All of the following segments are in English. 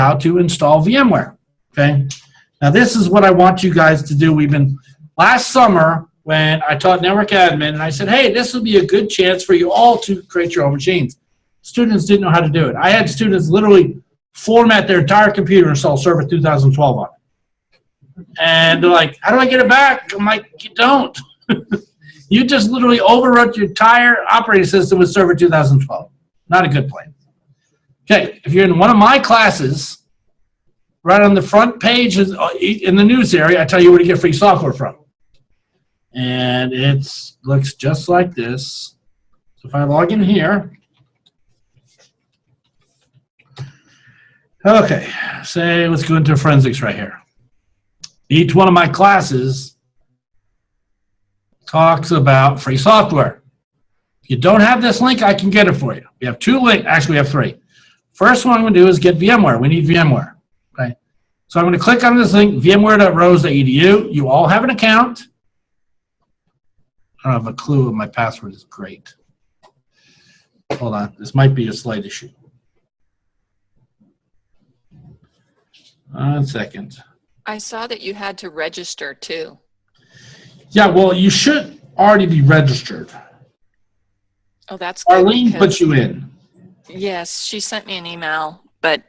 how to install VMware. Okay. Now this is what I want you guys to do. Last summer when I taught network admin, and I said, hey, this would be a good chance for you all to create your own machines. Students didn't know how to do it. I had students literally format their entire computer and install Server 2012 on it. And they're like, how do I get it back? I'm like, you don't. You just literally overwrote your entire operating system with Server 2012. Not a good plan. Okay, if you're in one of my classes, right on the front page in the news area, I tell you where to get free software from. And it looks just like this. So if I log in here, okay, say let's go into forensics right here. Each one of my classes talks about free software. If you don't have this link, I can get it for you. We have two links, actually we have three. First one I'm going to do is get VMware. We need VMware. Okay. So I'm going to click on this link, vmware.rose.edu. You all have an account. I don't have a clue what my password is. Great. Hold on. This might be a slight issue. 1 second. I saw that you had to register too. Yeah, well, you should already be registered. Oh, that's good. Arlene put you in. Yes, she sent me an email, but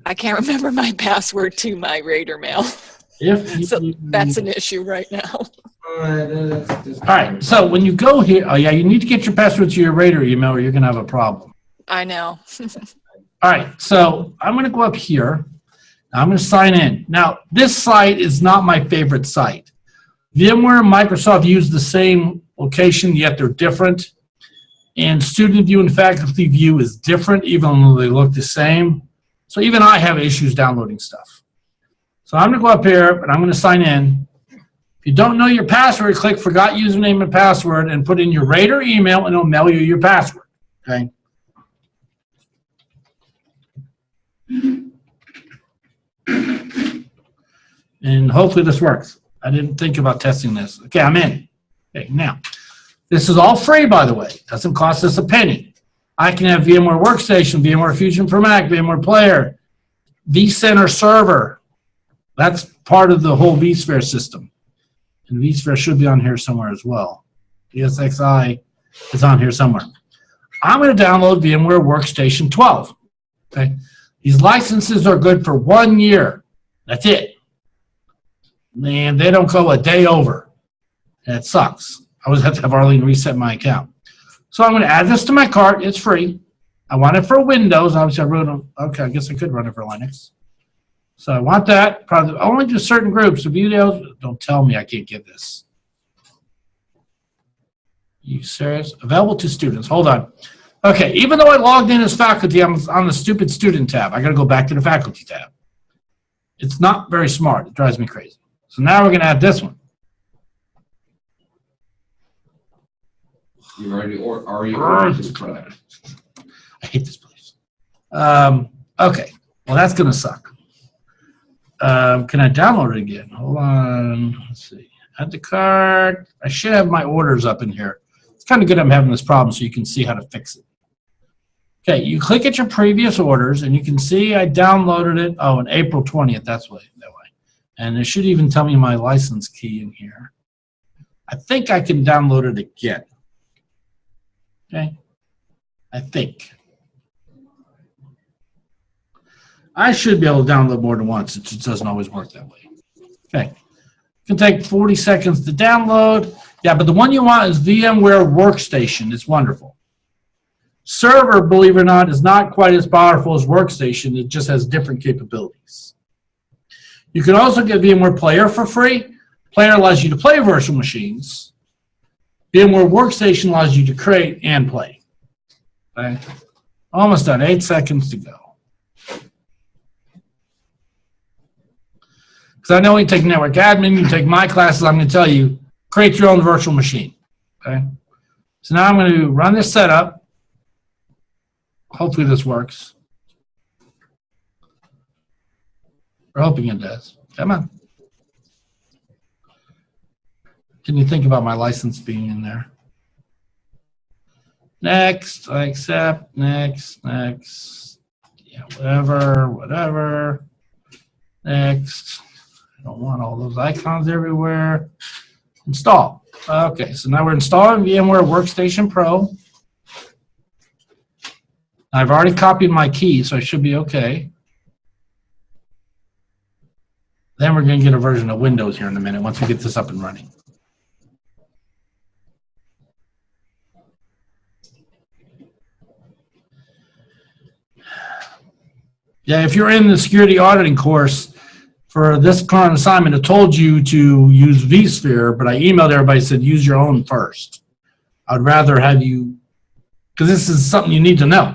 I can't remember my password to my Raider mail. So that's an issue right now. All right, so when you go here, oh yeah, you need to get your password to your Raider email or you're going to have a problem. I know. All right, so I'm going to go up here. I'm going to sign in. Now, this site is not my favorite site. VMware and Microsoft use the same location, yet they're different. And student view and faculty view is different, even though they look the same. So even I have issues downloading stuff. So I'm going to go up here, and I'm going to sign in. If you don't know your password, click Forgot Username and Password, and put in your Raider email, and it'll mail you your password. Okay? And hopefully this works. I didn't think about testing this. Okay, I'm in. Okay, now, this is all free, by the way. It doesn't cost us a penny. I can have VMware Workstation, VMware Fusion for Mac, VMware Player, vCenter Server. That's part of the whole vSphere system. And vSphere should be on here somewhere as well. ESXi is on here somewhere. I'm going to download VMware Workstation 12. Okay, these licenses are good for 1 year. That's it. And they don't go a day over. And it sucks. I always have to have Arlene reset my account. So I'm going to add this to my cart. It's free. I want it for Windows. Obviously, I wrote it. Okay, I guess I could run it for Linux. So I want that. Probably only to certain groups. If you don't tell me I can't get this. You serious? Available to students. Hold on. Okay, even though I logged in as faculty, I'm on the stupid student tab. I got to go back to the faculty tab. It's not very smart. It drives me crazy. So now we're going to add this one. You already are you? I hate this place. Okay, well that's going to suck. Can I download it again? Hold on. Let's see. Add the card. I should have my orders up in here. It's kind of good I'm having this problem so you can see how to fix it. Okay, you click at your previous orders and you can see I downloaded it. Oh, on April 20th. That's that way. And it should even tell me my license key in here. I think I can download it again. Okay, I think. I should be able to download more than once. It just doesn't always work that way. Okay, it can take 40 seconds to download. Yeah, but the one you want is VMware Workstation. It's wonderful. Server, believe it or not, is not quite as powerful as Workstation. It just has different capabilities. You can also get VMware Player for free. Player allows you to play virtual machines. VMware Workstation allows you to create and play. Okay? Almost done. 8 seconds to go. Because I know when you take network admin, you take my classes, I'm going to tell you, create your own virtual machine. Okay? So now I'm going to run this setup. Hopefully this works. We're hoping it does. Come on. Can you think about my license being in there? Next, I accept, next. Yeah, whatever. Next. I don't want all those icons everywhere. Install. Okay, so now we're installing VMware Workstation Pro. I've already copied my key, so I should be okay. Then we're going to get a version of Windows here in a minute once we get this up and running. Yeah, if you're in the security auditing course for this current assignment, it told you to use vSphere, but I emailed everybody and said use your own first. I'd rather have you, because this is something you need to know.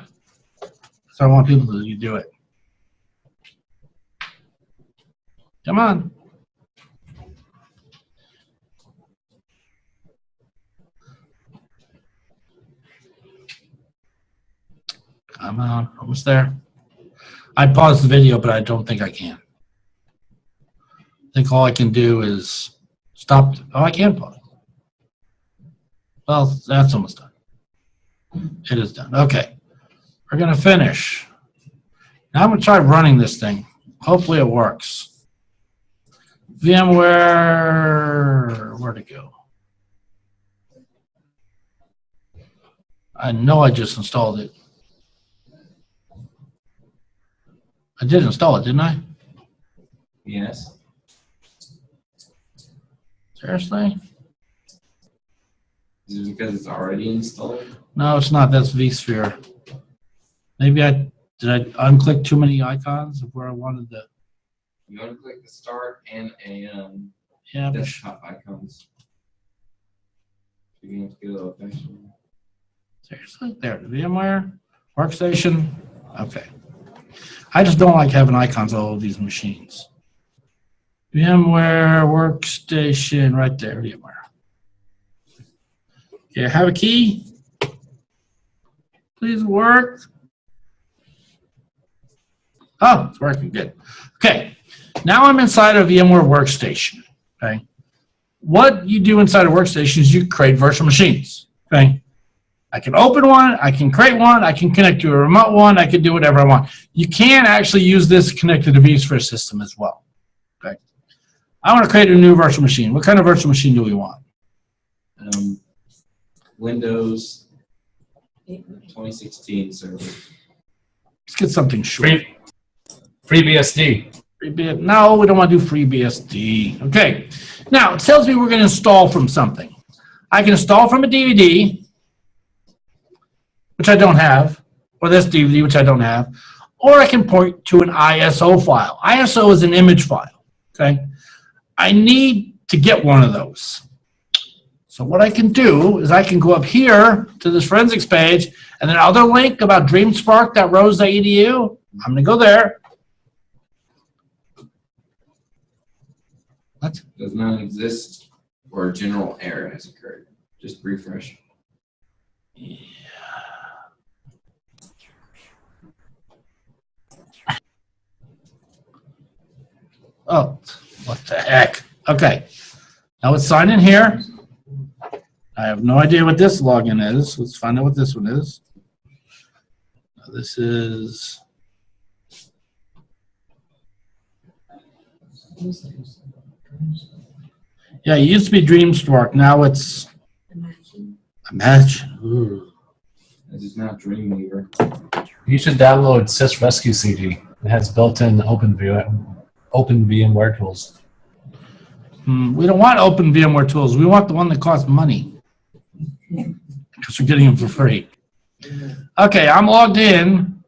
So I want people to do it. Come on. Come on, almost there. I paused the video, but I don't think I can. I think all I can do is stop. Oh, I can pause. Well, that's almost done. It is done. Okay. We're going to finish. Now I'm going to try running this thing. Hopefully it works. VMware, where'd it go? I know I just installed it. I did install it, didn't I? Yes. Seriously? Is it because it's already installed? No, it's not. That's vSphere. Maybe did I unclick too many icons of where I wanted the. You want to click the start and a Yeah, but desktop icons. You have to go to the seriously? There, the VMware Workstation. Okay. I just don't like having icons on all of these machines. VMware Workstation, right there, VMware. Okay, have a key. Please work. Oh, it's working good. Okay, now I'm inside of VMware Workstation. Okay, what you do inside of Workstation is you create virtual machines. Okay, I can open one, I can create one, I can connect to a remote one, I can do whatever I want. You can actually use this connected to vSphere system as well. Okay, I want to create a new virtual machine. What kind of virtual machine do we want? Windows 2016 server. Let's get something short. FreeBSD. No, we don't want to do FreeBSD. Okay. Now, it tells me we're going to install from something. I can install from a DVD, which I don't have, or this DVD, which I don't have, or I can point to an ISO file. ISO is an image file. Okay. I need to get one of those. So what I can do is I can go up here to this forensics page, and then other link about dreamspark.rose.edu. I'm going to go there. What? Does not exist or a general error has occurred. Just refresh. Yeah. Oh, what the heck? Okay. Now let's sign in here. I have no idea what this login is. Let's find out what this one is. This is. Yeah, it used to be DreamSpark. Now it's Imagine. Ooh. This is not Dreamweaver. You should download SysRescue CD. It has built-in open VMware tools. We don't want open VMware tools. We want the one that costs money. Because we're getting them for free. Okay, I'm logged in.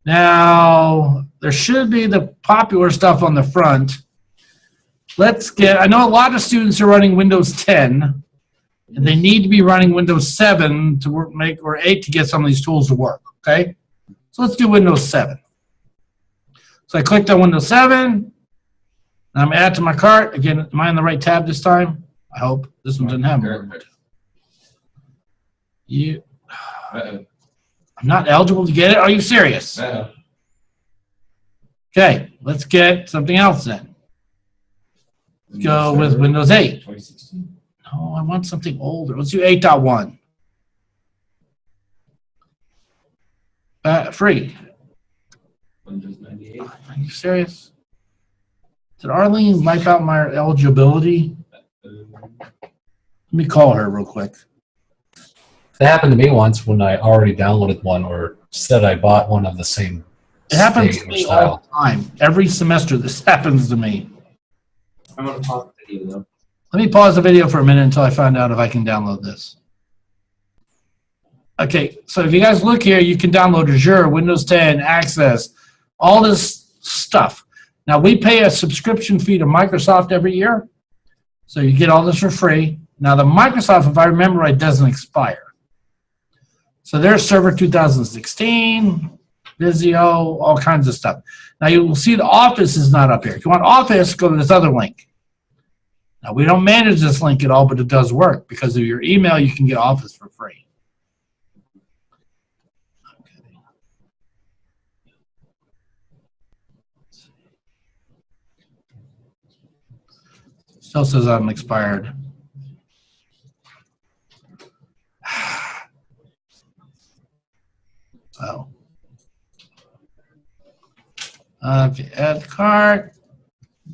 Now, there should be the popular stuff on the front. I know a lot of students are running Windows 10, and they need to be running Windows 7 to work, or 8 to get some of these tools to work, okay? So let's do Windows 7. So I clicked on Windows 7, and I'm add to my cart. Again, am I on the right tab this time? I hope. This one didn't have more. I'm not eligible to get it? Are you serious? Okay, let's get something else then. Let's go with Windows 8. 2016. No, I want something older. Let's do 8.1. Free. Windows 98. Are you serious? Did Arlene wipe out my eligibility? Let me call her real quick. That happened to me once when I already downloaded one or said I bought one of the same. It happens state to or me style. all the time. Every semester this happens to me. I'm going to pause the video though. Let me pause the video for a minute until I find out if I can download this. Okay, so if you guys look here, you can download Azure, Windows 10, Access, all this stuff. Now, we pay a subscription fee to Microsoft every year, so you get all this for free. Now, the Microsoft, if I remember right, doesn't expire. So there's Server 2016, Visio, all kinds of stuff. Now, you will see the Office is not up here. If you want Office, go to this other link. Now, we don't manage this link at all, but it does work. Because of your email, you can get Office for free. Still says I'm expired. Oh. Okay, add cart.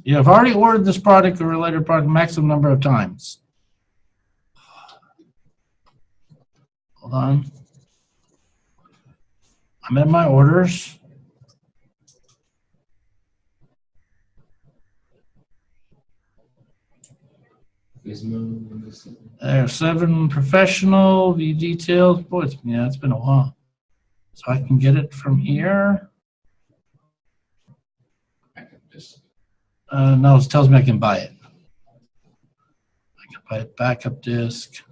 You have already ordered this product or related product maximum number of times. Hold on. I'm in my orders. There's 7 professional, view details. Boy, it's been a while. So I can get it from here. No, it tells me I can buy it. I can buy it backup disk.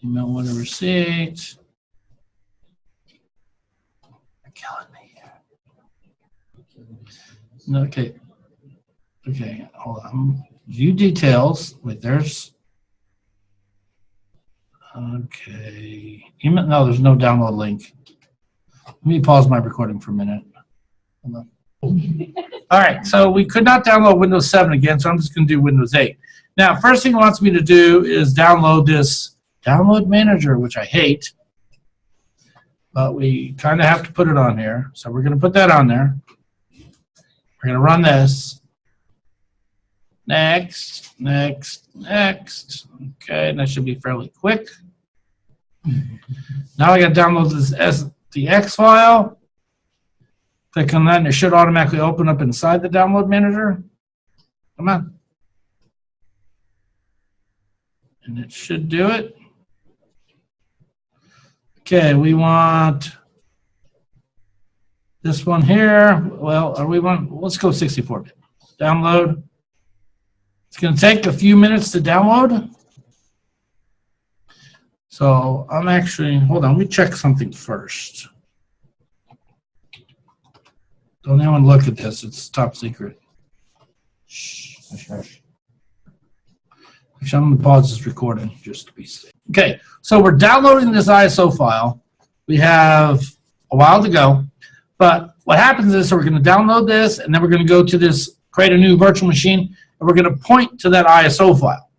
Email order receipt. You're killing me here. Okay. Okay, hold on. View details. Wait, there's. Okay. Email, no, there's no download link. Let me pause my recording for a minute. Hold on. All right, so we could not download Windows 7 again, so I'm just going to do Windows 8. Now, first thing it wants me to do is download this download manager, which I hate, but we kind of have to put it on here. So we're going to put that on there. We're going to run this. Next, next, next. Okay, and that should be fairly quick. Now I got to download this SDX file. Click on that, and it should automatically open up inside the download manager. Come on. And it should do it. Okay, we want this one here. Well, let's go 64-bit. Download. It's going to take a few minutes to download. So I'm actually, hold on, let me check something first. Don't anyone look at this, it's top secret. Shh, hush, hush. Actually, I'm going to pause this recording just to be safe. Okay, so we're downloading this ISO file. We have a while to go, but what happens is, so we're going to download this, and then we're going to go to this, create a new virtual machine, and we're going to point to that ISO file.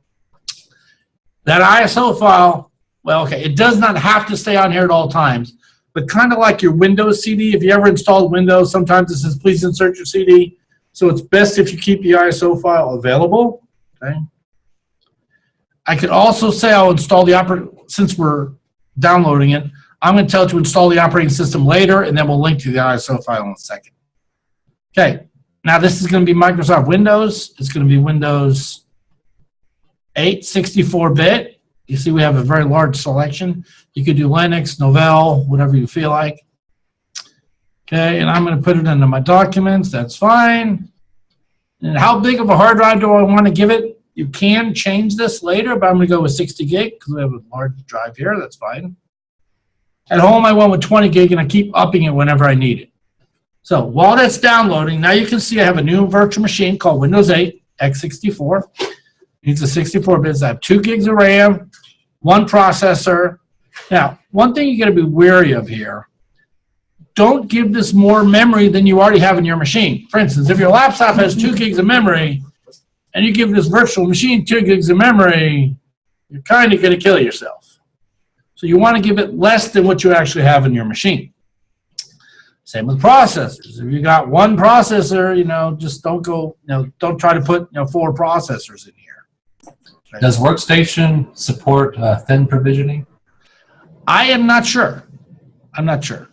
That ISO file, well, okay, it does not have to stay on here at all times, but kind of like your Windows CD, if you ever installed Windows, sometimes it says, please insert your CD. So it's best if you keep the ISO file available, okay? I could also say I'll install the since we're downloading it, I'm going to tell it to install the operating system later, and then we'll link to the ISO file in a second. Okay. Now, this is going to be Microsoft Windows. It's going to be Windows 8, 64-bit. You see we have a very large selection. You could do Linux, Novell, whatever you feel like. Okay, and I'm going to put it into my documents. That's fine. And how big of a hard drive do I want to give it? You can change this later, but I'm going to go with 60 gig because we have a large drive here. That's fine. At home, I went with 20 gig, and I keep upping it whenever I need it. So while that's downloading, now you can see I have a new virtual machine called Windows 8 x64. It's a 64 bits. I have 2 gigs of RAM, 1 processor. Now, one thing you got to be wary of here, don't give this more memory than you already have in your machine. For instance, if your laptop has 2 gigs of memory and you give this virtual machine 2 gigs of memory, you're kind of going to kill yourself. So you want to give it less than what you actually have in your machine. Same with processors. If you got one processor, just don't go, don't try to put, 4 processors in here. Okay? Does Workstation support thin provisioning? I am not sure. I'm not sure.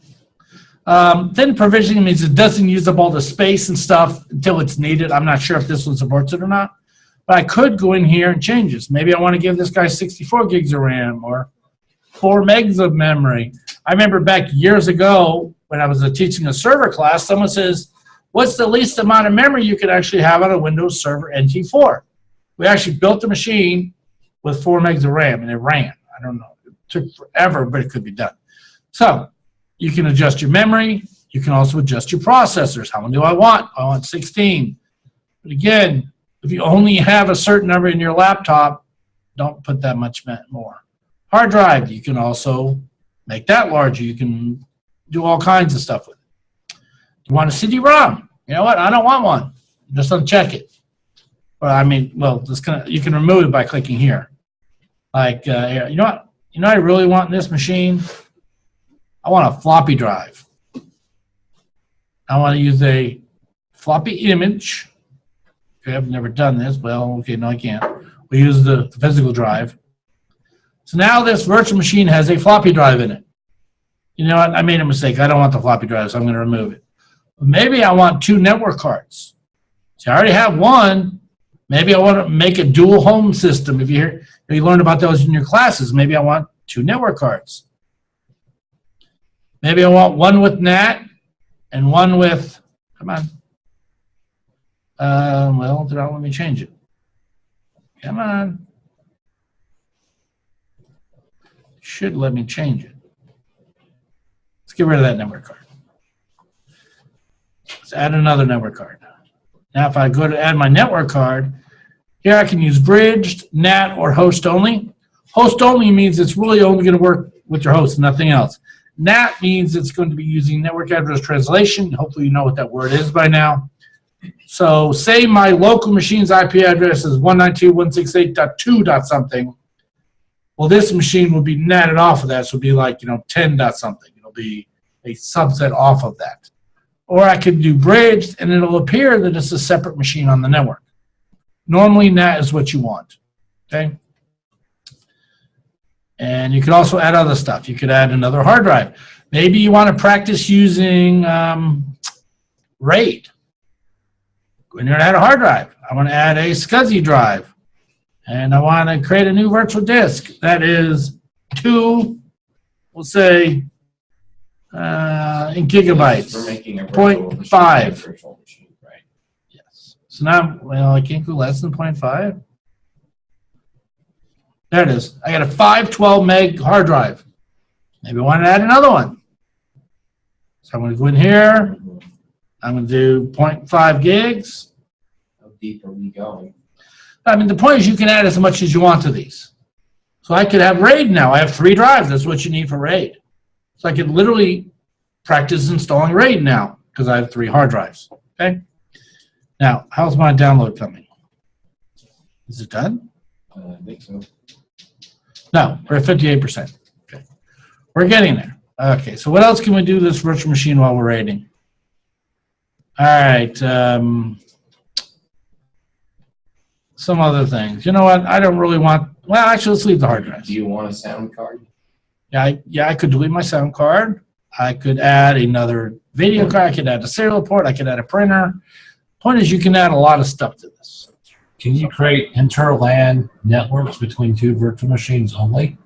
Thin provisioning means it doesn't use up all the space and stuff until it's needed. I'm not sure if this one supports it or not. But I could go in here and change this. Maybe I want to give this guy 64 gigs of RAM or 4 megs of memory. I remember back years ago when I was teaching a server class, someone says, what's the least amount of memory you could actually have on a Windows Server NT4? We actually built a machine with 4 megs of RAM, and it ran. I don't know. It took forever, but it could be done. So you can adjust your memory. You can also adjust your processors. How many do I want? I want 16. But again, if you only have a certain number in your laptop, don't put that much more. Hard drive, you can also make that larger. You can do all kinds of stuff with it. You want a CD-ROM? You know what? I don't want one. Just uncheck it. But I mean, well, you can remove it by clicking here. Like, you know what? You know what I really want in this machine? I want a floppy drive. I want to use a floppy image. Okay, I've never done this. Well, okay, no, I can't. We use the physical drive. So now this virtual machine has a floppy drive in it. You know what? I made a mistake. I don't want the floppy drive, so I'm going to remove it. But maybe I want 2 network cards. So I already have one. Maybe I want to make a dual home system. If you learned about those in your classes, maybe I want 2 network cards. Maybe I want one with NAT and one with, come on. Well, did not let me change it. Come on. Should let me change it. Let's get rid of that network card. Let's add another network card. Now, if I go to add my network card, here I can use bridged, NAT, or host only. Host only means it's really only going to work with your host, nothing else. NAT means it's going to be using network address translation. Hopefully you know what that word is by now. So say my local machine's IP address is 192.168.2. something. Well, this machine will be natted off of that, so it'll be like, 10 dot something. It'll be a subset off of that. Or I could do bridged, and it'll appear that it's a separate machine on the network. Normally, NAT is what you want, okay? And you could also add other stuff. You could add another hard drive. Maybe you want to practice using RAID. Go in here and add a hard drive. I want to add a SCSI drive. And I want to create a new virtual disk that is 2, we'll say, in gigabytes, For making a 0.5. virtual machine, right? Yes. So now, well, I can't go less than 0.5. There it is. I got a 512 meg hard drive. Maybe I want to add another one. So I'm going to go in here. I'm going to do 0.5 gigs. How deep are we going? I mean, the point is you can add as much as you want to these. So I could have RAID now. I have 3 drives. That's what you need for RAID. So I could literally practice installing RAID now because I have 3 hard drives. Okay. Now, how's my download coming? Is it done? I think so. No, we're at 58%. Okay. We're getting there. Okay, so what else can we do this virtual machine while we're raiding? All right. Some other things. You know what? I don't really want, well, actually, let's leave the hard drives. Do you want a sound card? Yeah, I could delete my sound card. I could add another video card. I could add a serial port. I could add a printer. Point is, you can add a lot of stuff to this. Can you create inter-LAN networks between 2 virtual machines only?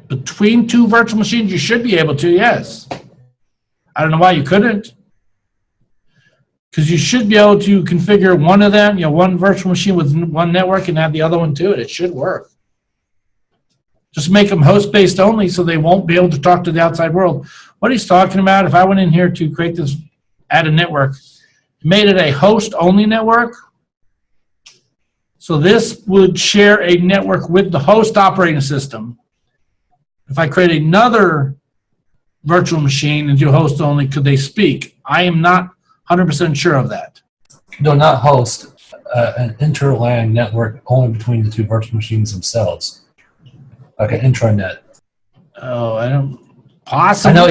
Between 2 virtual machines, you should be able to, yes. I don't know why you couldn't. Because you should be able to configure one of them, one virtual machine with one network and add the other one to it. It should work. Just make them host-based only so they won't be able to talk to the outside world. What he's talking about, if I went in here to create this, add a network, made it a host-only network, so this would share a network with the host operating system. If I create another virtual machine and do host-only, could they speak? I am not 100% sure of that. No, not host. An inter-LAN network only between the 2 virtual machines themselves. Like an intranet. Oh, I don't. Possibly. I know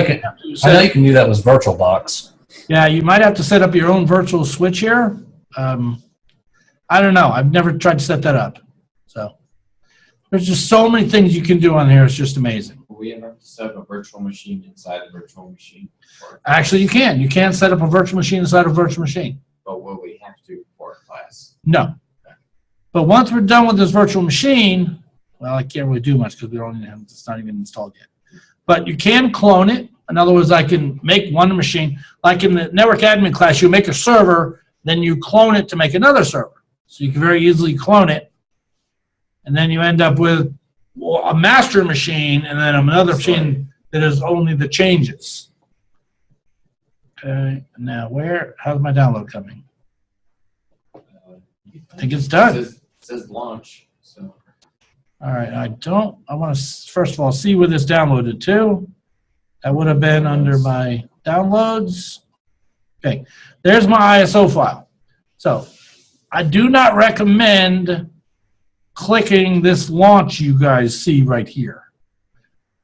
you can do that with VirtualBox. Yeah, you might have to set up your own virtual switch here. I don't know. I've never tried to set that up. So there's just so many things you can do on here. It's just amazing. Will we ever have to set up a virtual machine inside a virtual machine? Actually, you can. You can set up a virtual machine inside a virtual machine. But will we have to for a class? No. But once we're done with this virtual machine, well, I can't really do much because we don't even have, it's not even installed yet. But you can clone it. In other words, I can make one machine. Like in the network admin class, you make a server, then you clone it to make another server. So you can very easily clone it. And then you end up with a master machine and then another machine that is only the changes. Okay, now how's my download coming? I think it's done. It says launch. So. All right, I want to first of all see where this downloaded to. That would have been under my downloads. Okay, there's my ISO file. So I do not recommend clicking this launch you guys see right here,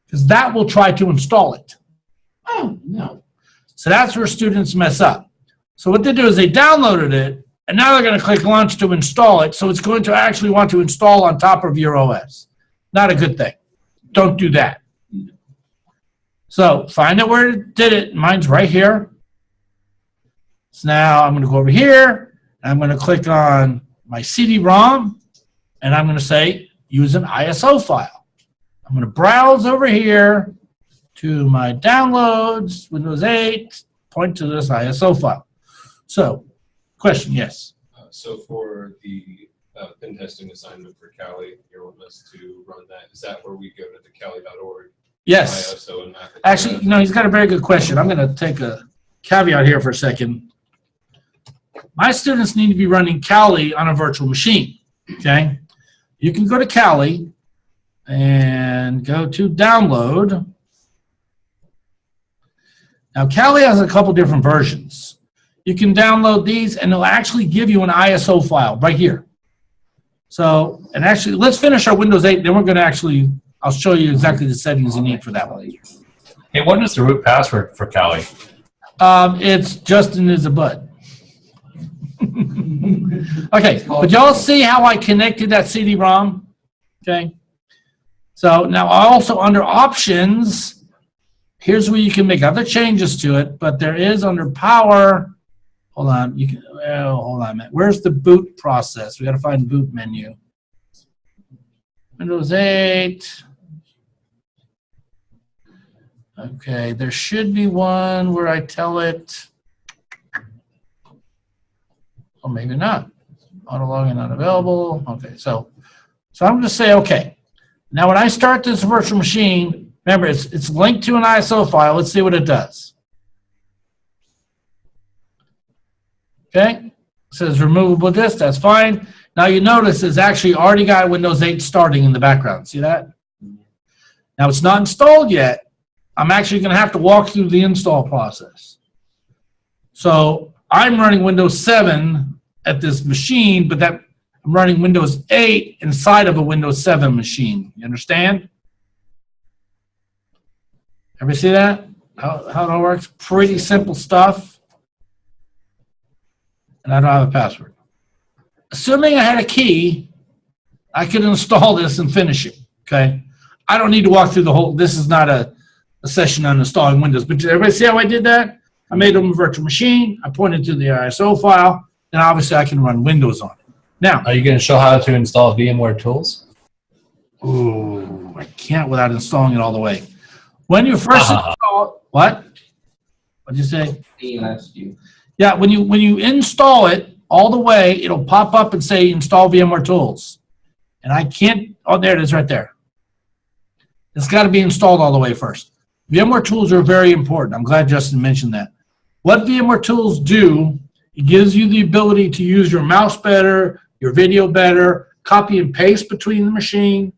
because that will try to install it. Oh, no. So that's where students mess up. So what they do is they downloaded it, and now they're going to click launch to install it, so it's going to actually want to install on top of your OS. Not a good thing. Don't do that. So find out where it did it. Mine's right here. So now I'm going to go over here, and I'm going to click on my CD-ROM, and I'm going to say use an ISO file. I'm going to browse over here to my downloads, Windows 8, point to this ISO file. So, question, yes? So for the pen testing assignment for Cali, you want us to run that. Is that where we go to the cali.org? Yes. ISO and map it? Actually, no, he's got a very good question. I'm going to take a caveat here for a second. My students need to be running Cali on a virtual machine, okay? You can go to Cali and go to download. Now, Cali has a couple different versions. You can download these, and it'll actually give you an ISO file right here. So, and actually, let's finish our Windows 8, then we're going to actually, I'll show you exactly the settings you need for that one. Hey, what is the root password for Cali? It's Justin is a bud. Okay, but y'all see how I connected that CD-ROM? Okay. So now also under options, here's where you can make other changes to it, but there is under power, hold on, you can, oh, hold on a minute. Where's the boot process? We got to find boot menu. Windows 8. Okay, there should be one where I tell it, or maybe not. Auto login not available. Okay, so I'm going to say okay. Now when I start this virtual machine, remember it's linked to an ISO file. Let's see what it does. Okay, it says removable disk. That's fine. Now you notice it's actually already got Windows 8 starting in the background. See that? Now it's not installed yet. I'm actually going to have to walk through the install process. So I'm running Windows 7 at this machine, but I'm running Windows 8 inside of a Windows 7 machine. You understand? Ever see that? How that works? Pretty simple stuff. And I don't have a password. Assuming I had a key, I could install this and finish it. Okay? I don't need to walk through the whole, this is not a session on installing Windows, but did everybody see how I did that? I made them a virtual machine, I pointed to the ISO file, and obviously I can run Windows on it. Now, Are you going to show how to install VMware tools? ooh, I can't without installing it all the way. When you first install, what? What'd you say? He asked you. Yeah, when you install it all the way, it'll pop up and say install VMware tools. And I can't, oh, there it is right there. It's got to be installed all the way first. VMware tools are very important. I'm glad Justin mentioned that. What VMware tools do, it gives you the ability to use your mouse better, your video better, copy and paste between the machine.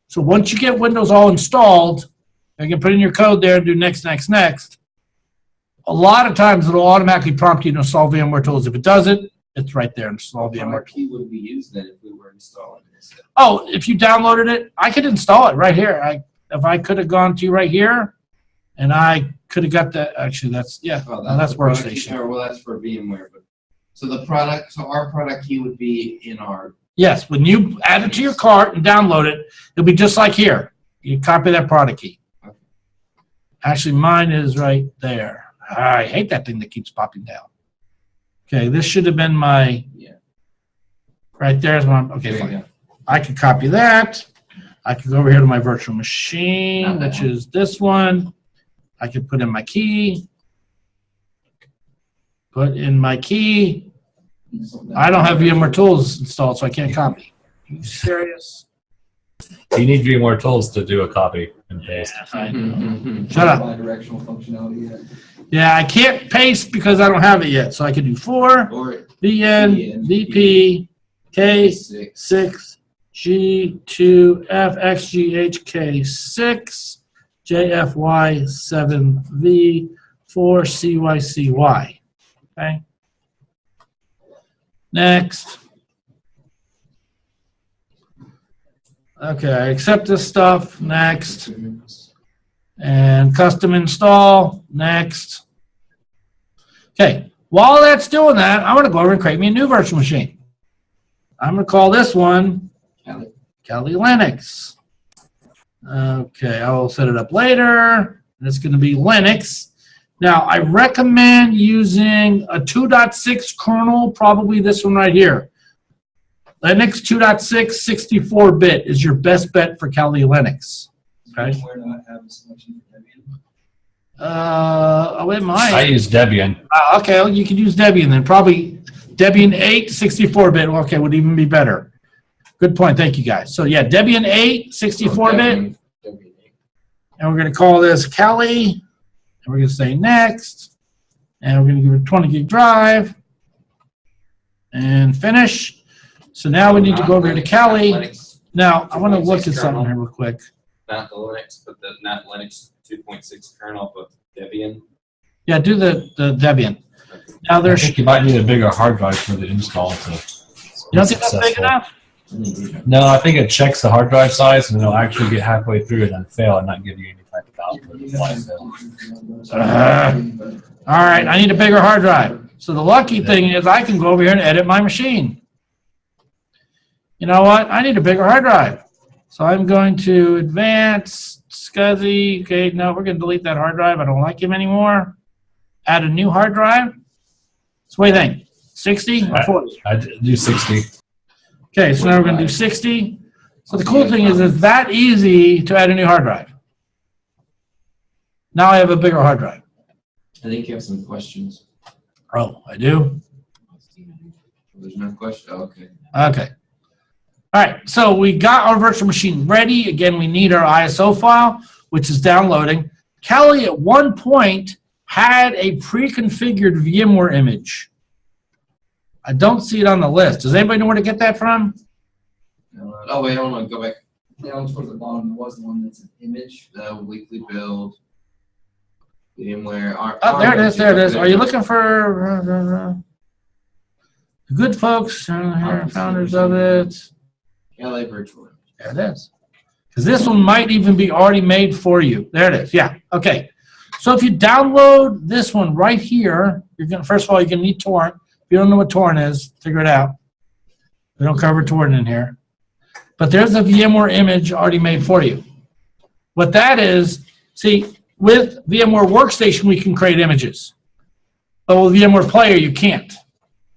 So once you get Windows all installed, you can put in your code there and do next, next, next. A lot of times it'll automatically prompt you to install VMware tools. If it doesn't, it's right there, install VMware. What key would we use then if we were installing this? Oh, if you downloaded it, I could install it right here. If I could have gone to right here And I could have got that. Actually, that's, yeah, Oh, that's the product Workstation. key- well, that's for VMware. But so our product key would be in our. Yes, when you add it to your cart and download it, it'll be just like here. You copy that product key. Okay. Actually, mine is right there. I hate that thing that keeps popping down. Okay, this should have been my, right there's my, okay, There you fine. go. I could copy that. I could go over here to my virtual machine, Not that which one. is this one. I could put in my key. Put in my key. I don't have VMware Tools installed, so I can't copy. Are you serious? You need VMware Tools to do a copy and paste. I know. Mhm. Shut up. Bi-directional functionality yet. Yeah, I can't paste because I don't have it yet. So I could do 4, Or VN, VP, K, 6. 6, G2, FXGH, K6, JFY, 7V, 4, CYCY. Okay. Next. Okay, I accept this stuff. Next. And custom install. Next. Okay, while that's doing that, I'm going to go over and create me a new virtual machine. I'm going to call this one Kali Linux. Okay, I will set it up later. It's going to be Linux. Now, I recommend using a 2.6 kernel, probably this one right here. Linux 2.6 64-bit is your best bet for Kali Linux. Okay. VMware not have a selection for Debian? Oh, it might. I use Debian. Okay, well, you could use Debian then. Probably Debian 8 64-bit. Okay, would even be better. Good point. Thank you, guys. So, yeah, Debian 8 64-bit. And we're going to call this Kali. And we're going to say next. And we're going to give it a 20 gig drive. And finish. So now we need to go over here to Kali. Now, I want to look at something here real quick. Not the Linux, but the not Linux 2.6 kernel, but Debian. Yeah, do the Debian. Now I there's, think you might need a bigger hard drive for the install to you don't think that's big successful. enough? No, I think it checks the hard drive size and it'll actually get halfway through and then fail and not give you any type of output. Why fail? All right, I need a bigger hard drive. So the lucky thing is I can go over here and edit my machine. You know what? I need a bigger hard drive. So I'm going to advance, SCSI. Okay, no, we're going to delete that hard drive. I don't like him anymore. Add a new hard drive. So what do you think? 60 or 40? I do 60. Okay, so now we're going to do 60. So the cool thing is it's that easy to add a new hard drive. Now I have a bigger hard drive. I think you have some questions. Oh, I do? There's no question. Oh, okay. Okay. All right, so we got our virtual machine ready. Again, we need our ISO file, which is downloading. Kali at one point had a pre-configured VMware image. I don't see it on the list. Does anybody know where to get that from? Oh, wait, hold on. Go back. Down towards the bottom, there was one that's an image. Weekly build. VMware. Oh, there it is. There it is. Are you looking for the good folks here, founders of it? Kali Virtual. There it is. Because this one might even be already made for you. There it is. Yeah. Okay. So if you download this one right here, you're gonna first of all you're gonna need torrent. If you don't know what torrent is, figure it out. We don't cover torrent in here. But there's a VMware image already made for you. What that is, see, with VMware Workstation we can create images. But with VMware Player you can't.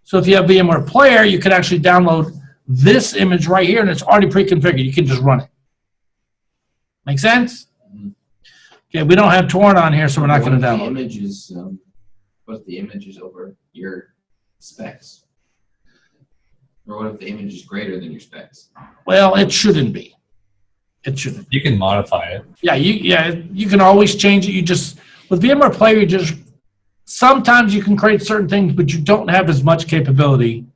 So if you have VMware Player, you can actually download this image right here, and it's already pre-configured. You can just run it. Make sense? Okay, we don't have torrent on here, so we're not going to download. What if the image is over your specs? Or what if the image is greater than your specs? Well, it shouldn't be. It shouldn't. You can modify it. Yeah, you can always change it. You just with VMware Player, you just sometimes you can create certain things, but you don't have as much capability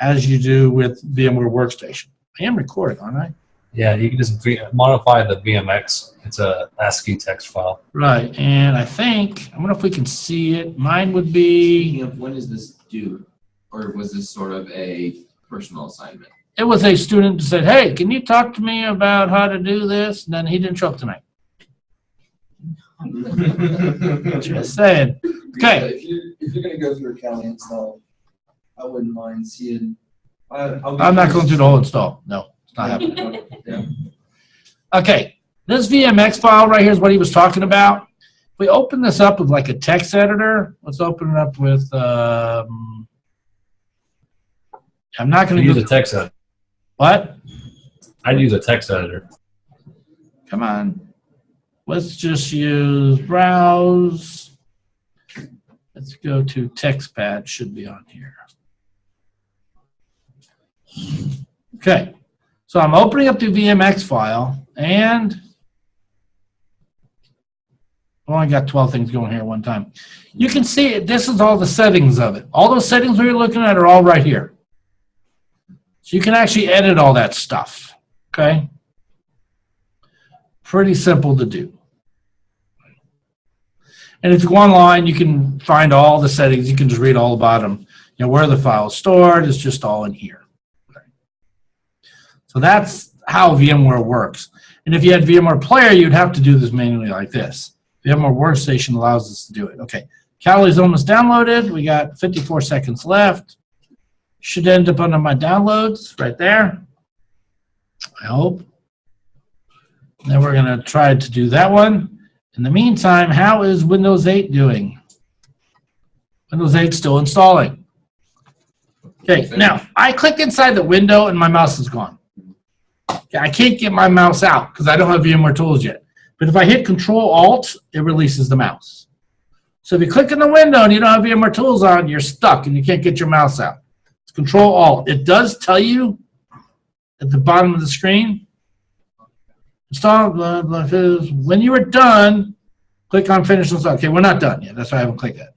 as you do with VMware Workstation. I am recording, aren't I? Yeah, you can just modify the VMX. It's a ASCII text file. Right, and I think, I wonder if we can see it. Mine would be, Speaking of, when is this due? Or was this sort of a personal assignment? it was a student who said, hey, can you talk to me about how to do this? And then he didn't show up tonight. Just saying. Okay. If you're gonna go through a Kali install, I wouldn't mind seeing. I'm not going through the whole install. No, it's not happening. Yeah. Okay, this VMX file right here is what he was talking about. If we open this up with like a text editor, let's open it up with, I'm not going to use a text editor. What? I'd use a text editor. Come on. Let's just use browse. Let's go to TextPad, should be on here. Okay, so I'm opening up the VMX file, and I only got 12 things going here at one time. You can see it. This is all the settings of it. All those settings we're looking at are all right here. So you can actually edit all that stuff, okay? Pretty simple to do. And if you go online, you can find all the settings. You can just read all about them. You know, where the file is stored is just all in here. So that's how VMware works. And if you had VMware Player, you'd have to do this manually like this. VMware Workstation allows us to do it. Okay, Kali's almost downloaded. We got 54 seconds left. Should end up under my downloads right there, I hope. Then we're going to try to do that one. In the meantime, how is Windows 8 doing? Windows 8 still installing. Okay, now I click inside the window and my mouse is gone. Okay, I can't get my mouse out because I don't have VMware tools yet. But if I hit Control-Alt, it releases the mouse. So if you click in the window and you don't have VMware tools on, you're stuck and you can't get your mouse out. It's Control-Alt. It does tell you at the bottom of the screen, install, blah, blah, blah. When you are done, click on Finish Install. Okay, we're not done yet. That's why I haven't clicked it.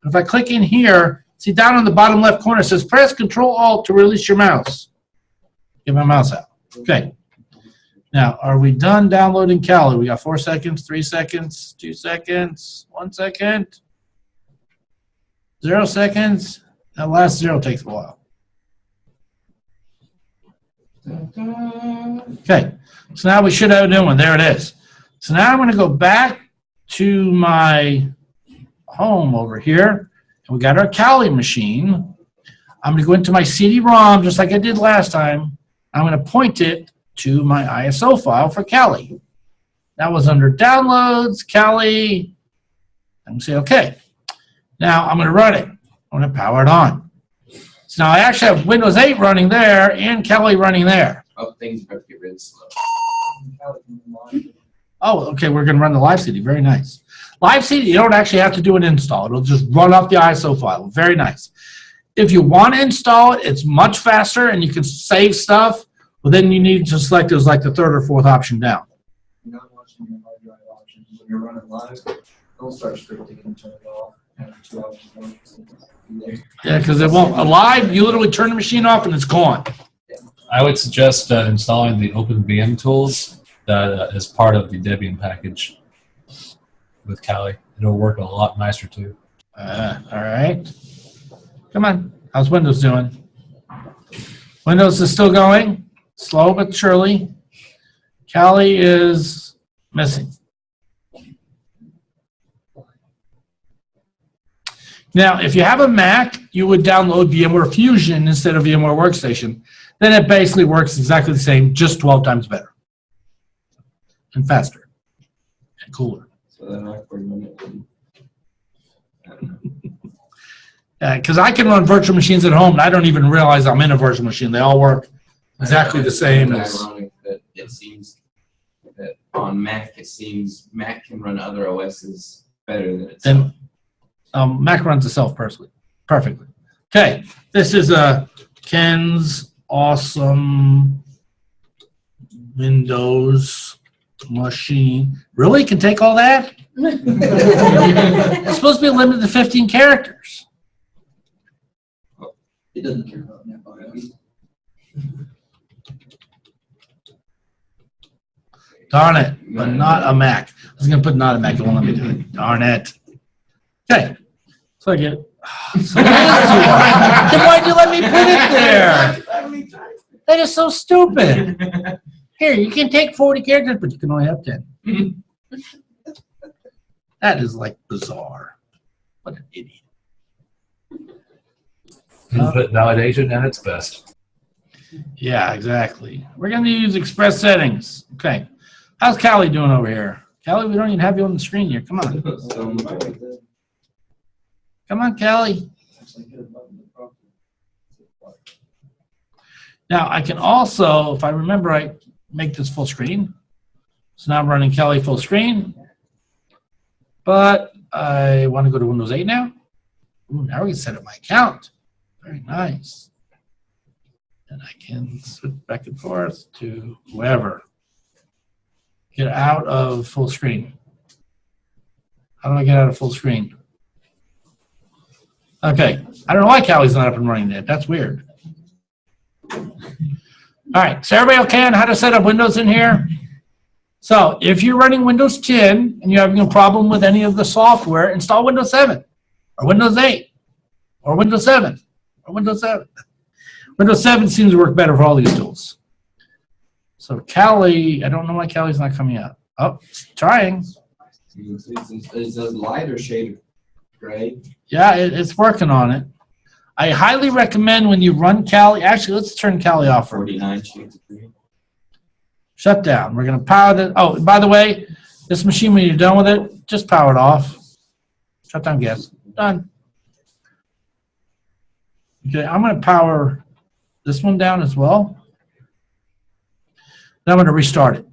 But if I click in here, see down on the bottom left corner, it says press Control-Alt to release your mouse. Get my mouse out. Okay. Now, are we done downloading Kali? We got 4 seconds, 3 seconds, 2 seconds, 1 second, 0 seconds. That last 0 takes a while. Okay. So now we should have a new one. There it is. So now I'm going to go back to my home over here. And we got our Kali machine. I'm going to go into my CD-ROM just like I did last time. I'm going to point it to my ISO file for Kali. That was under Downloads, Kali. I'm going to say OK. Now I'm going to run it. I'm going to power it on. So now I actually have Windows 8 running there and Kali running there. Oh, things about to get really slow. Oh, okay, we're going to run the live CD. Very nice. Live CD, you don't actually have to do an install. It'll just run off the ISO file. Very nice. If you want to install it, it's much faster and you can save stuff. Well, then you need to select it as like the 3rd or 4th option down. You're not watching your hard drive options. When you're running live, it'll start scripting and turn it off after 2 hours. Yeah, because it won't. Live, you literally turn the machine off and it's gone. I would suggest installing the OpenVM tools that is part of the Debian package with Kali. It'll work a lot nicer too. All right. Come on. How's Windows doing? Windows is still going. Slow but surely. Kali is missing. Now, if you have a Mac, you would download VMware Fusion instead of VMware Workstation. Then it basically works exactly the same, just 12 times better. And faster. And cooler. So then I Because I can run virtual machines at home, and I don't even realize I'm in a virtual machine. They all work exactly the same. It's ironic that it seems that on Mac, it seems Mac can run other OSs better than itself. And Mac runs itself perfectly. Okay, this is Ken's awesome Windows machine. Really? Can take all that? It's supposed to be limited to 15 characters. It doesn't care about net bios. Darn it, but not a Mac. I was going to put not a Mac. It won't let me do it. Darn it. Okay, so I get it. So then why'd you let me put it there? That is so stupid. Here, you can take 40 characters, but you can only have 10. That is like bizarre. What an idiot. Input validation at its best. Yeah, exactly. We're going to use express settings. Okay. How's Callie doing over here? Callie, we don't even have you on the screen here. Come on. Come on, Callie. Now, I can also, if I remember right, make this full screen. So now I'm running Callie full screen. But I want to go to Windows 8 now. Ooh, now we can set up my account. Very nice. And I can switch back and forth to whoever. Get out of full screen. How do I get out of full screen? Okay. I don't know why Callie's not up and running yet. That's weird. All right. So everybody okay on how to set up Windows in here? So if you're running Windows 10 and you're having a problem with any of the software, install Windows 7 or Windows 8 or Windows 7 or Windows 7. Windows 7 seems to work better for all these tools. So Callie, I don't know why Callie's not coming out. Oh, trying. Is a lighter shade of gray? Yeah, it's working on it. I highly recommend when you run Callie, actually, let's turn Callie off for a minute. 49 shades of green. Shutdown. We're going to power the, oh, by the way, this machine, when you're done with it, just power it off. Shutdown gas. Done. Okay, I'm going to power this one down as well. Then I'm going to restart it.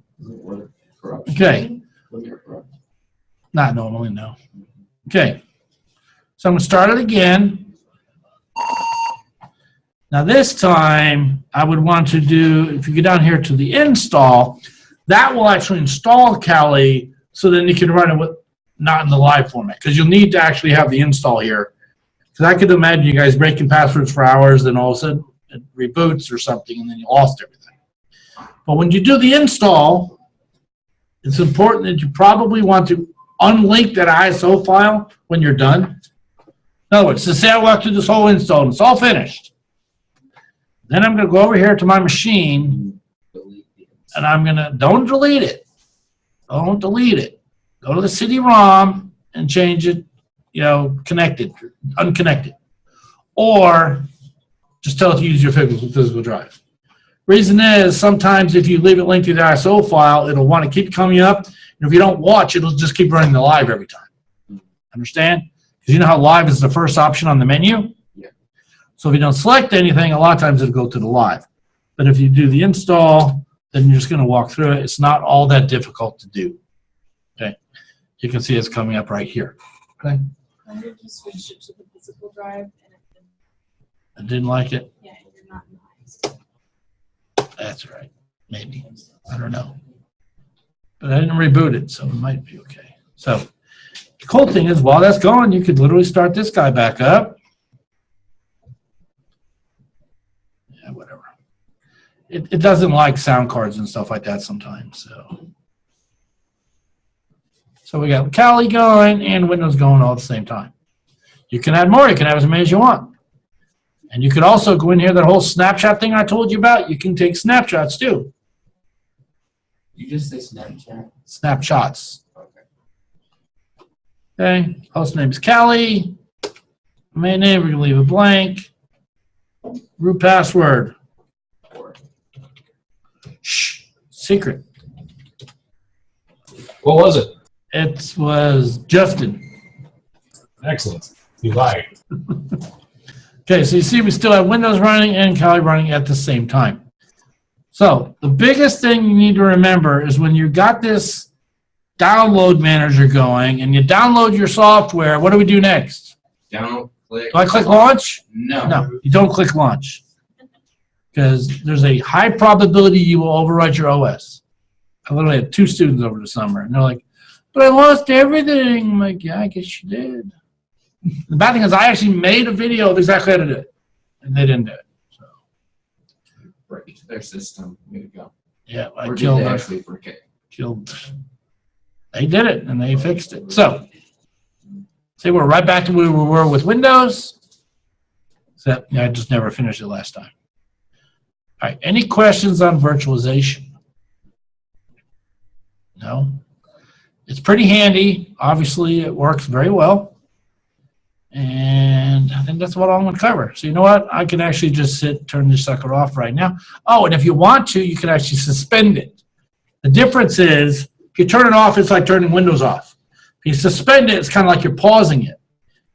Okay. Not normally, no. Okay. So I'm going to start it again. Now this time, I would want to do, if you go down here to the install, that will actually install Callie, so then you can run it with, not in the live format, because you'll need to actually have the install here. Because I could imagine you guys breaking passwords for hours, then all of a sudden it reboots or something, and then you lost everything. But when you do the install, it's important that you probably want to unlink that ISO file when you're done. In other words, to say I walked through this whole install and it's all finished. Then I'm going to go over here to my machine, and I'm going to, don't delete it. Don't delete it. Go to the CD-ROM and change it, you know, connected, unconnected. Or just tell it to use your physical drive. Reason is, sometimes if you leave it linked to the ISO file, it'll want to keep coming up. And if you don't watch, it'll just keep running the live every time. Understand? Because you know how live is the first option on the menu? So if you don't select anything, a lot of times it'll go to the live. But if you do the install, then you're just going to walk through it. It's not all that difficult to do. Okay. You can see it's coming up right here. Okay. When did you switch it to the physical drive? And I didn't like it. yeah, you're not nice. That's right. Maybe. I don't know. But I didn't reboot it, so it might be okay. So the cool thing is, while that's going, you could literally start this guy back up. Whatever. It doesn't like sound cards and stuff like that sometimes. So we got Callie going and Windows going all at the same time. You can add more. You can have as many as you want. And you could also go in here, that whole snapshot thing I told you about. You can take snapshots too. You just say Snapchat? Snapshots. Okay. Okay. Host name is Callie. Main name, we're going to leave it blank. Root password. Shh. Secret. What was it? It was Justin. Excellent. You lied. Okay, so you see we still have Windows running and Callie running at the same time. So the biggest thing you need to remember is when you got this download manager going and you download your software, what do we do next? Download, click. Do I click launch? No. No, you don't click launch. Because there's a high probability you will overwrite your OS. I literally had 2 students over the summer, and they're like, but I lost everything. I'm like, yeah, I guess you did. The bad thing is I actually made a video of exactly how to do it, and they didn't do it. So, Break into their system. Way to go. yeah, I Or did killed they her. actually break it? They did it, and they fixed it. So, see, we're right back to where we were with Windows, except I just never finished it last time. All right, any questions on virtualization? No? It's pretty handy. Obviously, it works very well. And I think that's what I'm going to cover. So you know what? I can actually just turn this sucker off right now. Oh, and if you want to, you can actually suspend it. The difference is, if you turn it off, it's like turning Windows off. If you suspend it, it's kind of like you're pausing it.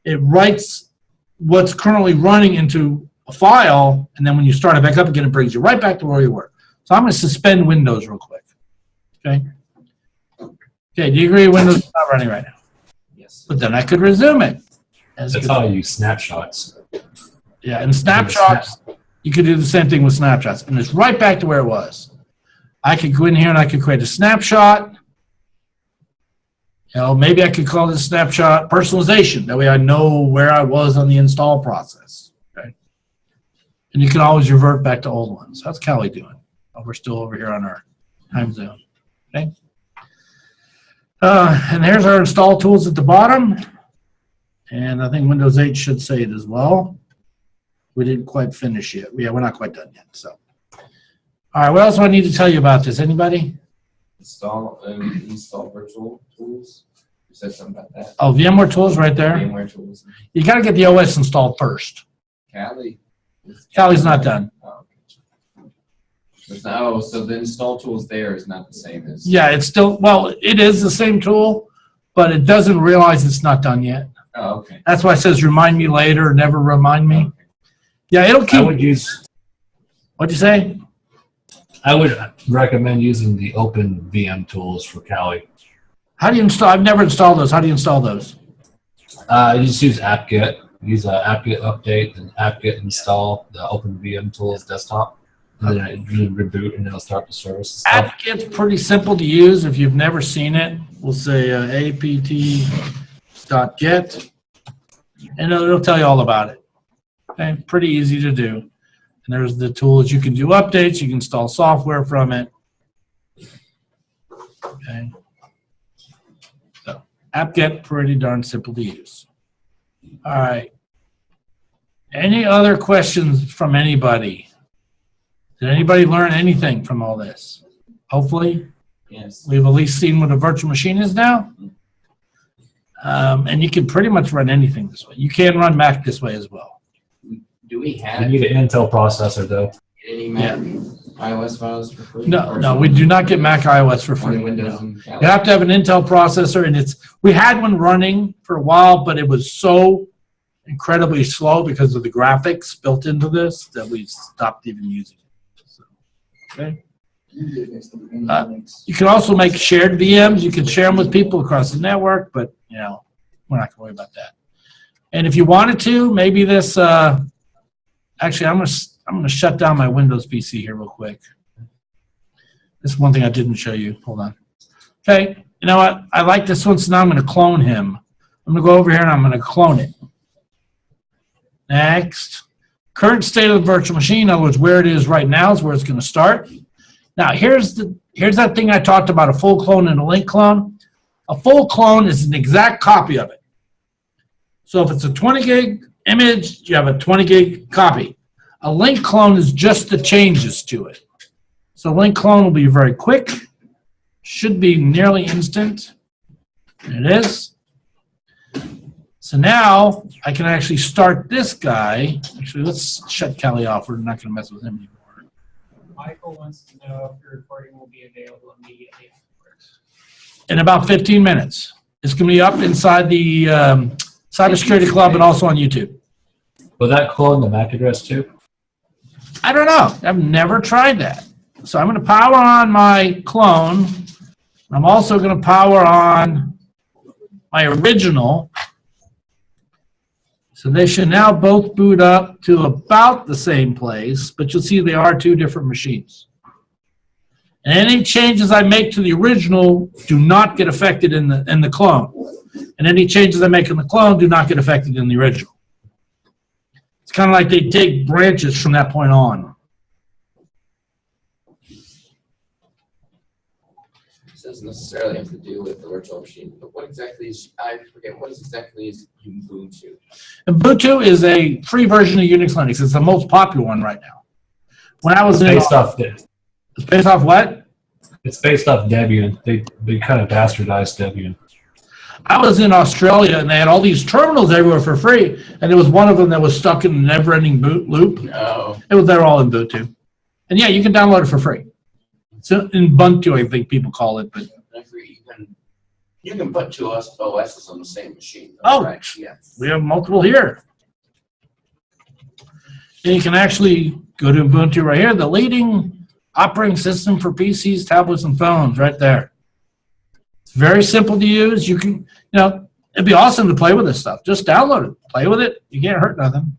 It writes what's currently running into a file, and then when you start it back up again, it brings you right back to where you were. So I'm going to suspend Windows real quick. Okay? Okay, do you agree Windows is not running right now? Yes. But then I could resume it. That's how I use snapshots. Yeah, and snapshots, you could do the same thing with snapshots, and it's right back to where it was. I could go in here and I could create a snapshot. You know, maybe I could call this snapshot personalization. That way I know where I was on the install process. Okay. And you can always revert back to old ones. How's Callie doing? Oh, we're still over here on our time zone. Okay. And here's our install tools at the bottom. And I think Windows 8 should say it as well. We didn't quite finish yet. Yeah, we're not quite done yet. So, all right, what else do I need to tell you about this? Anybody? Install virtual tools. You said something about that. Oh, VMware tools right there. VMware tools. You got to get the OS installed first. Callie. Callie's not done. Oh, okay. So the install tools there is not the same as. Yeah, it's still, well, it is the same tool, but it doesn't realize it's not done yet. Oh, okay. That's why it says remind me later, never remind me. Okay. Yeah, it'll keep. I would use. What'd you say? I would recommend using the Open VM tools for Kali. How do you install? I've never installed those. How do you install those? You just use aptget. Use aptget update and aptget install the Open VM tools desktop. And then you reboot and it'll start the service. aptget's pretty simple to use. If you've never seen it, we'll say apt.get, and it'll tell you all about it. Okay, pretty easy to do. And there's the tools. You can do updates. You can install software from it. Okay. So aptget, pretty darn simple to use. All right. Any other questions from anybody? Did anybody learn anything from all this? Hopefully. Yes. We've at least seen what a virtual machine is now. And you can pretty much run anything this way. You can run Mac this way as well. Do we You have need an Intel processor though. any Mac iOS files for free? No, we do not get Mac iOS for Only free. Windows No. and Kali? You have to have an Intel processor, and we had one running for a while, but it was so incredibly slow because of the graphics built into this that we stopped even using it. So, okay. You can also make shared VMs. You can share them with people across the network, but you know, we're not going to worry about that. And if you wanted to, maybe this. Actually, I'm gonna shut down my Windows PC here real quick. This is one thing I didn't show you. Hold on. Okay. You know what? I like this one, so now I'm going to clone him. I'm going to go over here and I'm going to clone it. Next. Current state of the virtual machine, in other words, where it is right now is where it's going to start. Now, here's that thing I talked about, a full clone and a link clone. A full clone is an exact copy of it. So if it's a 20 gig image, you have a 20 gig copy. A link clone is just the changes to it. So link clone will be very quick. Should be nearly instant. There it is. So now I can actually start this guy. Actually, let's shut Kelly off. We're not going to mess with him anymore. Michael wants to know if your recording will be available immediately afterwards. In about 15 minutes. It's going to be up inside the Cybersecurity Club and also on YouTube. Will that clone the MAC address too? I don't know. I've never tried that. So I'm going to power on my clone. I'm also going to power on my original. So they should now both boot up to about the same place, but you'll see they are two different machines. And any changes I make to the original do not get affected in the clone. And any changes I make in the clone do not get affected in the original. It's kind of like they take branches from that point on. This doesn't necessarily have to do with the virtual machine, but what exactly is, I forget, what exactly is Ubuntu? Ubuntu is a free version of Unix Linux. It's the most popular one right now. When I was in Based off this. it's based off what? It's based off Debian. They kind of bastardized Debian. I was in Australia and they had all these terminals everywhere for free, and there was one of them that was stuck in a never-ending boot loop. No. They're all in Ubuntu, and yeah, you can download it for free. So in Ubuntu, I think people call it, but You can put two OSs on the same machine. Oh. Right? Yeah. we have multiple here. And you can actually go to Ubuntu right here, the leading operating system for PCs, tablets, and phones, right there. It's very simple to use. You can, it'd be awesome to play with this stuff. Just download it, play with it. You can't hurt nothing.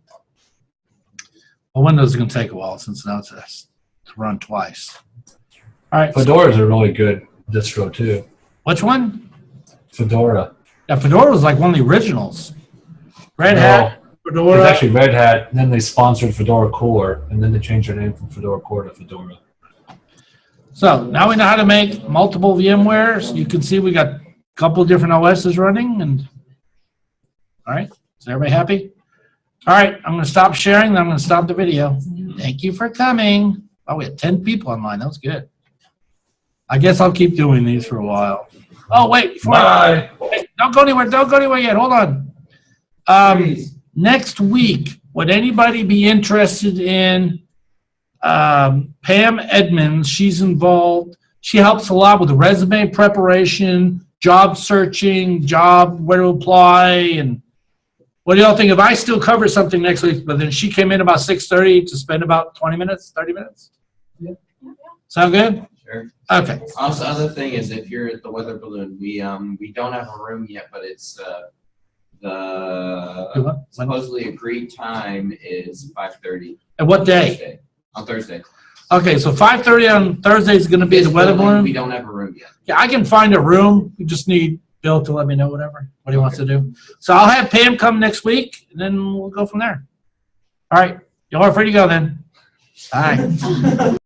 Well, Windows is going to take a while since now it's to run twice. All right. Fedora is a really good distro too. Which one? Fedora. Yeah, Fedora was like one of the originals. Red Hat, Fedora. It's actually Red Hat, then they sponsored Fedora Core, and then they changed their name from Fedora Core to Fedora. So now we know how to make multiple VMwares. You can see we got a couple of different OSs running. And all right, is everybody happy? All right, I'm going to stop sharing, then I'm going to stop the video. Thank you for coming. Oh, we had 10 people online. That was good. I guess I'll keep doing these for a while. Oh, wait. Bye. Hey, don't go anywhere. Don't go anywhere yet. Hold on. Next week, would anybody be interested in Pam Edmonds? She's involved. She helps a lot with the resume preparation, job searching, where to apply, and what do y'all think? If I still cover something next week, but then she came in about 6:30 to spend about 20 minutes, 30 minutes? Yeah. Sound good? Sure. Okay. Also, other thing is, if you're at the weather balloon, we don't have a room yet, but it's the supposedly agreed time is 5:30. And what day? On Thursday. Okay, so 5:30 on Thursday is going to be the weather balloon? We don't have a room yet. Yeah, I can find a room. We just need Bill to let me know what he wants to do. So I'll have Pam come next week, and then we'll go from there. All right. Y'all are free to go then. Bye.